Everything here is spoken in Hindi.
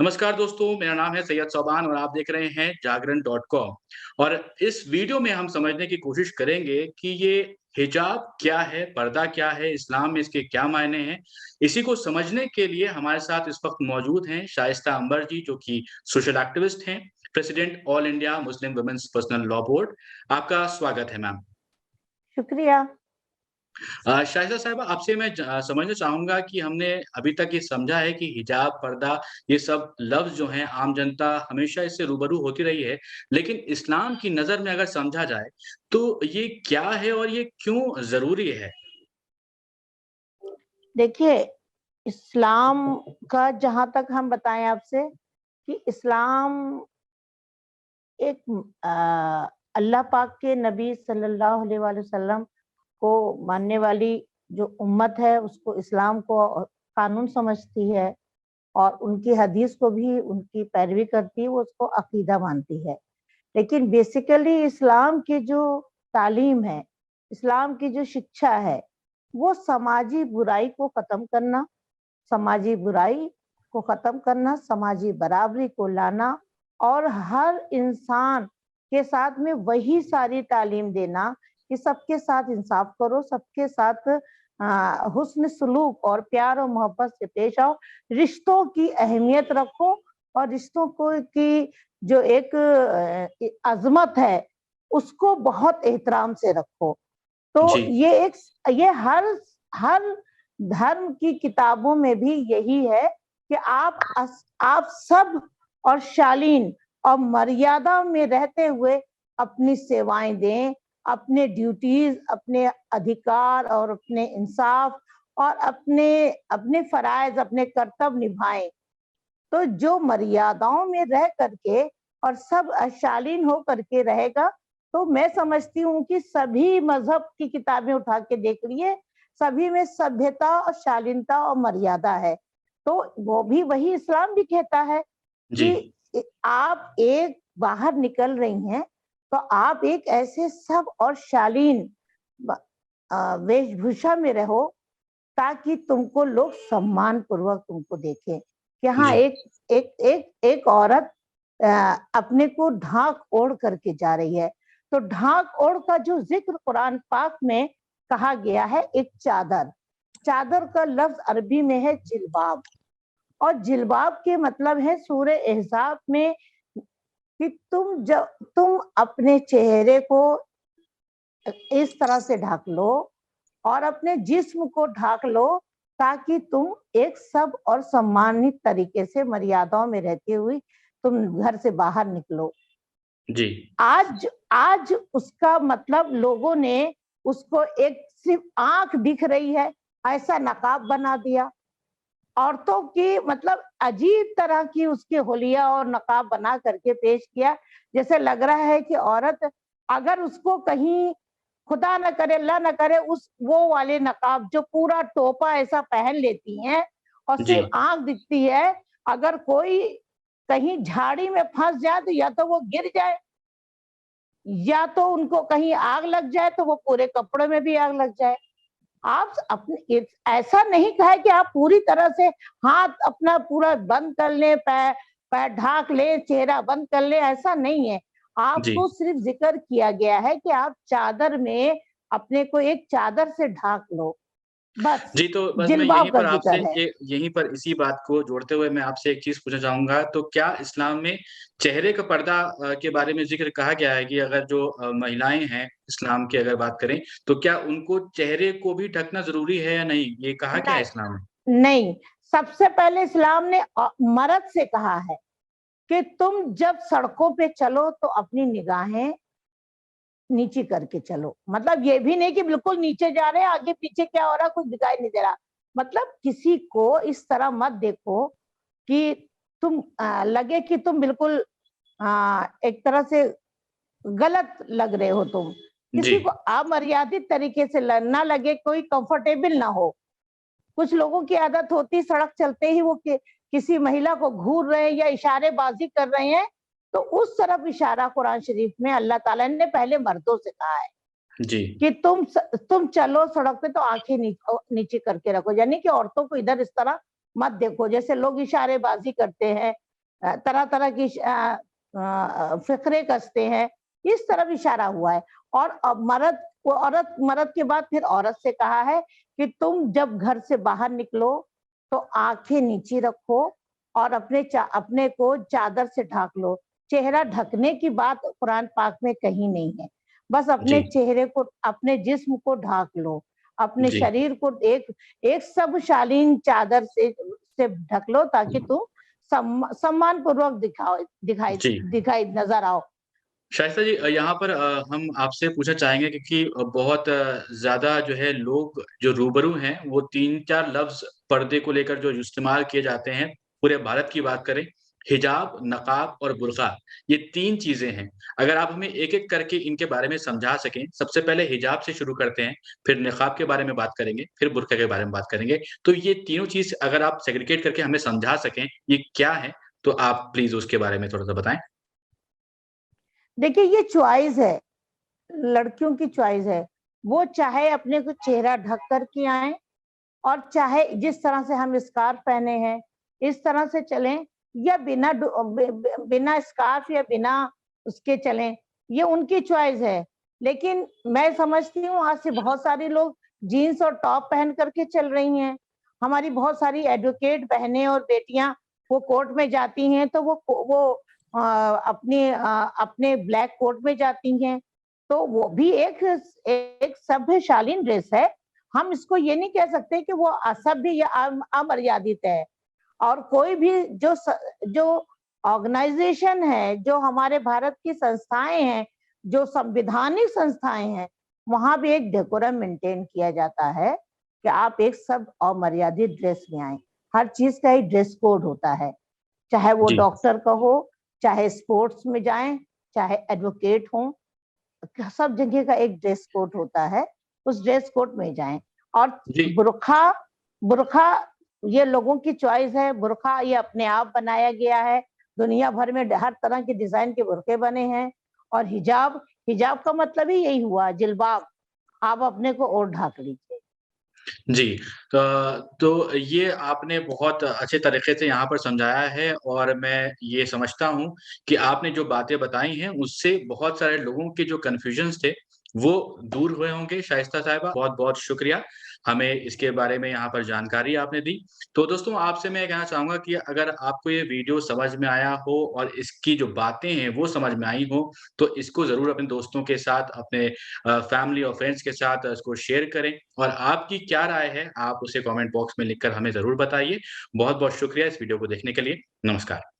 नमस्कार दोस्तों, मेरा नाम है सैयद सोबान और आप देख रहे हैं जागरण.com। और इस वीडियो में हम समझने की कोशिश करेंगे कि ये हिजाब क्या है, पर्दा क्या है, इस्लाम में इसके क्या मायने हैं। इसी को समझने के लिए हमारे साथ इस वक़्त मौजूद हैं शाइस्ता अंबर जी, जो कि सोशल एक्टिविस्ट हैं, president all India Muslim women's personal law board. आपका स्वागत है मैम। शुक्रिया। शाहिदा साहिबा, आपसे मैं समझना चाहूँगा कि हमने अभी तक ये समझा है कि हिजाब, पर्दा, ये सब लफ्ज़ जो हैं आम जनता हमेशा इससे रूबरू होती रही है। लेकिन इस्लाम की नज़र में अगर समझा जाए, तो ये क्या है और ये क्यों ज़रूरी है? देखिए, इस्लाम का जहाँ तक हम बताएँ आपसे कि इस्लाम एक अल्लाह पाक के नबी सल्लल्लाहु अलैहि वसल्लम को मानने वाली जो उम्मत है, उसको इस्लाम को कानून समझती है और उनकी हदीस को भी उनकी पैरवी करती है, वो उसको अकीदा मानती है। लेकिन बेसिकली इस्लाम की जो तालीम है, इस्लाम की जो शिक्षा है, वो समाजी बुराई को ख़त्म करना, समाजी बुराई को ख़त्म करना, समाजी बराबरी को लाना और हर इंसान के साथ में वही सारी तालीम देना कि सबके साथ इंसाफ करो, सबके साथ हुस्न सलूक और प्यार और मोहब्बत से पेश आओ, रिश्तों की अहमियत रखो और रिश्तों को की जो एक अज़मत है, उसको बहुत एहतराम से रखो। तो जी, ये हर धर्म की किताबों में भी यही है कि आप सब और शालीन और मर्यादा में रहते हुए अपनी सेवाएं दें, अपने ड्यूटीज, अपने अधिकार और अपने इंसाफ और अपने अपने फराइज, अपने कर्तव्य निभाएं। तो जो मर्यादाओं में रह करके और सब शालीन हो करके रहेगा, तो मैं समझती हूँ कि सभी मजहब की किताबें उठा के देख लिए, सभी में सभ्यता और शालीनता और मर्यादा है। तो वो भी वही इस्लाम भी कहता है जी, कि आप एक बाहर निकल रही हैं, तो आप एक ऐसे सब और शालीन वेशभूषा में रहो ताकि तुमको लोग सम्मान पूर्वक तुमको देखें कि हाँ जी, एक औरत अपने को ढाक ओढ़ करके जा रही है। तो ढाक ओढ़ का जो जिक्र कुरान पाक में कहा गया है, एक चादर, चादर का लफ्ज अरबी में है जिल्बाब और जिल्बाब के मतलब है सूरह एहज़ाब में कि तुम अपने चेहरे को इस तरह से ढक लो और अपने जिस्म को ढाक लो ताकि तुम एक सब और सम्मानित तरीके से मर्यादाओं में रहती हुई तुम घर से बाहर निकलो। जी, आज आज उसका मतलब लोगों ने उसको एक सिर्फ आंख दिख रही है ऐसा नकाब बना दिया। औरतों की मतलब अजीब तरह की उसकी होलिया और नकाब बना करके पेश किया, जैसे लग रहा है कि औरत अगर उसको कहीं खुदा न करे, अल्लाह न करे, उस वो वाले नकाब जो पूरा टोपा ऐसा पहन लेती हैं और जी, सिर्फ आंख दिखती है, अगर कोई कहीं झाड़ी में फंस जाए तो या तो वो गिर जाए या तो उनको कहीं आग लग जाए, तो वो पूरे कपड़े में भी आग लग जाए। आप अपने ऐसा नहीं कहा है कि आप पूरी तरह से हाथ अपना पूरा बंद कर लें, पैर पैर ढाक लें, चेहरा बंद कर लें, ऐसा नहीं है। जी। आपको सिर्फ ज़िक्र किया गया है कि आप चादर में अपने को एक चादर से ढाक लो, बस जी, तो बस मैं यहीं जिल्बाब का पर आपसे ज़िक्र है। यहीं पर इसी बात को जोड़ते हुए मैं आपसे एक चीज़ पूछना चाहूँगा, तो क्या इस्लाम में चेहरे का पर्दा के बारे में ज़िक्र कहा गया है कि अगर जो महिलाएँ हैं, इस्लाम की अगर बात करें, तो क्या उनको चेहरे को भी ढकना ज़रूरी है या नहीं? ये कहा क्या है नहीं, इस्लाम में? नहीं, सबसे पहले इस्लाम ने मर्द से कहा है कि तुम जब सड़कों पे चलो तो अपनी निगाहें नीचे करके चलो। मतलब ये भी नहीं कि बिल्कुल नीचे जा रहे हैं, आगे पीछे क्या हो रहा है कुछ दिखाई नहीं दे रहा। मतलब किसी को इस तरह मत देखो कि तुम लगे कि तुम बिल्कुल एक तरह से गलत लग रहे हो तुम। जी, किसी को अमर्यादित तरीके से ना लगे, कोई कंफर्टेबल ना हो। कुछ लोगों की आदत होती है सड़क चलते ही वो किसी महिला को घूर रहे हैं या इशारेबाजी कर रहे हैं, तो उस तरफ इशारा कुरान शरीफ में अल्लाह ताला ने पहले मर्दों से कहा है जी, कि तुम चलो सड़क पे तो आंखें नीचे करके रखो, यानी कि औरतों को इधर इस तरह मत देखो। जैसे लोग इशारेबाजी करते हैं, तरह तरह की फिक्रे कसते हैं, इस तरफ इशारा हुआ है। और अब मर्द के बाद फिर औरत से कहा है कि तुम जब घर से बाहर निकलो तो आंखें नीचे रखो और अपने को चादर से ढक लो। चेहरा ढकने की बात कुरान पाक में कहीं नहीं है। बस अपने जी, चेहरे को, अपने जिस्म को ढक लो, अपने जी, शरीर को एक सब शालीन चादर से ढक लो, ताकि तुम सम्मान पूर्वक दिखाई जी। दिखाई नजर आओ। शाइस्ता जी, यहाँ पर हम आपसे पूछना चाहेंगे क्योंकि बहुत ज़्यादा जो है लोग जो रूबरू हैं, वो 3-4 लफ्ज़ पर्दे को लेकर जो इस्तेमाल किए जाते हैं, पूरे भारत की बात करें, हिजाब, नकाब और बुर्का, ये 3 चीज़ें हैं। अगर आप हमें एक-एक करके इनके बारे में समझा सकें, सबसे पहले हिजाब से शुरू करते हैं, फिर निकाब के बारे में बात करेंगे, फिर बुर्का के बारे में बात करेंगे। तो ये तीनों चीज़ अगर आप सेग्रीगेट करके हमें समझा सकें, ये क्या है? तो आप प्लीज़ उसके बारे में थोड़ा-सा बताएँ। देखिए, ये चॉइस है, लड़कियों की चॉइस है। वो चाहे अपने को चेहरा ढक कर के आए, और चाहे जिस तरह से हम स्कार्फ पहने हैं, इस तरह से चलें, या बिना स्कार्फ या बिना उसके चलें, ये उनकी चॉइस है। लेकिन मैं समझती हूँ आज से बहुत सारे लोग जीन्स और टॉप पहन करके चल रही हैं। हमारी बहुत सारी एडवोकेट बहनें और बेटियां वो कोर्ट में जाती हैं, तो वो अपने ब्लैक कोट में जाती हैं, तो वो भी एक सभ्य शालीन ड्रेस है। हम इसको ये नहीं कह सकते कि वो असभ्य या अमर्यादित है। और कोई भी जो ऑर्गेनाइजेशन है, जो हमारे भारत की संस्थाएं हैं, जो संविधानिक संस्थाएं हैं, वहां भी एक डेकोरम मेंटेन किया जाता है कि आप एक सब अमर्यादित ड्रेस में आए। हर चीज का एक ड्रेस कोड होता है, चाहे वो जी, डॉक्टर का हो, चाहे स्पोर्ट्स में जाएं, चाहे एडवोकेट हो, सब जगह का एक ड्रेस कोड होता है, उस ड्रेस कोड में जाएं। और जी। बुर्खा बुर्खा ये लोगों की चॉइस है। बुर्खा ये अपने आप बनाया गया है, दुनिया भर में हर तरह के डिजाइन के बुर्के बने हैं। और हिजाब हिजाब का मतलब ही यही हुआ, जिल्बाब, आप अपने को और ढक लीजिए। जी। तो ये आपने बहुत अच्छे तरीके से यहाँ पर समझाया है और मैं ये समझता हूँ कि आपने जो बातें बताई हैं, उससे बहुत सारे लोगों के जो कन्फ्यूजन्स थे, वो दूर हुए होंगे शाइस्ता साहिबा, बहुत-बहुत शुक्रिया। हमें इसके बारे में यहाँ पर जानकारी आपने दी। तो दोस्तों, आपसे मैं ये कहना चाहूँगा कि अगर आपको ये वीडियो समझ में आया हो और इसकी जो बातें हैं, वो समझ में आई हो, तो इसको ज़रूर अपने दोस्तों के साथ, अपने फैमिली और फ्रेंड्स के साथ इसको शेयर करें और आपकी क्या राय है, आप उसे कमेंट बॉक्स में लिखकर हमें ज़रूर बताइए। बहुत-बहुत शुक्रिया इस वीडियो को देखने के लिए। नमस्कार।